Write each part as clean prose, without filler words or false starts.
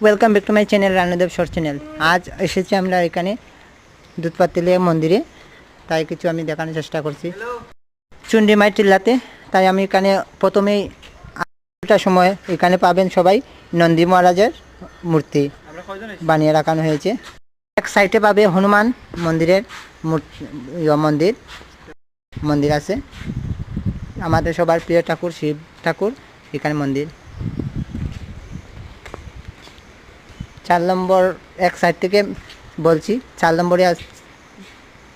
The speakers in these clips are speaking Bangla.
Welcome back to my channel Ranudeb short channel. আজ এসেছি আমরা এখানে দুধপাতিলিয়া মন্দিরে, তাই কিছু আমি দেখানোর চেষ্টা করছি চুন্ডিমাই টিল্লাতে। তাই আমি এখানে প্রথমেই 8টার সময় এখানে পাবেন সবাই নন্দী মহারাজের মূর্তি বানিয়ে রাখানো হয়েছে। এক সাইডে পাবে হনুমান মন্দিরের মন্দির আছে, আমাদের সবার প্রিয় ঠাকুর শিব ঠাকুর এখানে মন্দির। 4 নম্বর এক সাইড থেকে বলছি, 4 নম্বরে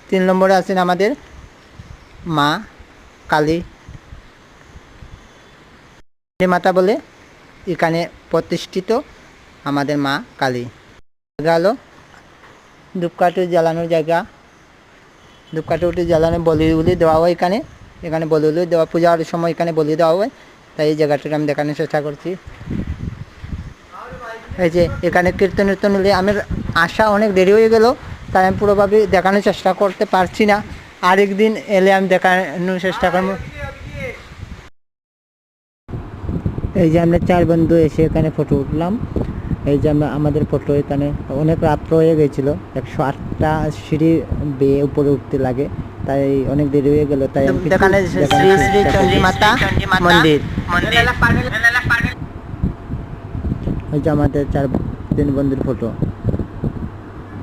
3 নম্বরে আছেন আমাদের মা কালী মাতা বলে এখানে প্রতিষ্ঠিত আমাদের মা কালী। জায়গা হলো ধূপকাঠি জ্বালানোর জায়গা, ধূপকাঠি জ্বালানো বলি দেওয়া হয় এখানে বলি দেওয়া, পূজার সময় এখানে বলি দেওয়া হয়। তাই এই জায়গাটাকে আমি দেখানোর চেষ্টা করছি। এই যে এখানে কীর্তন হলে আমার আসা অনেক দেরি হয়ে গেল, তাই আমি পুরোভাবে দেখানোর চেষ্টা করতে পারছি না। আরেকদিন এলে আমি দেখানোর চেষ্টা করব। এই যে আমরা 4 বন্ধু এসে এখানে ফটো উঠলাম। এই যে আমাদের ফটো এখানে অনেক রাত্র হয়ে গেছিল, 108টা সিঁড়ি বেয়ে উপরে উঠতে লাগে, তাই অনেক দেরি হয়ে গেল। তাই এখানে শ্রী শ্রী চণ্ডী মাতা মন্দির। ওই যে আমাদের 4 বন্ধুর ফটো।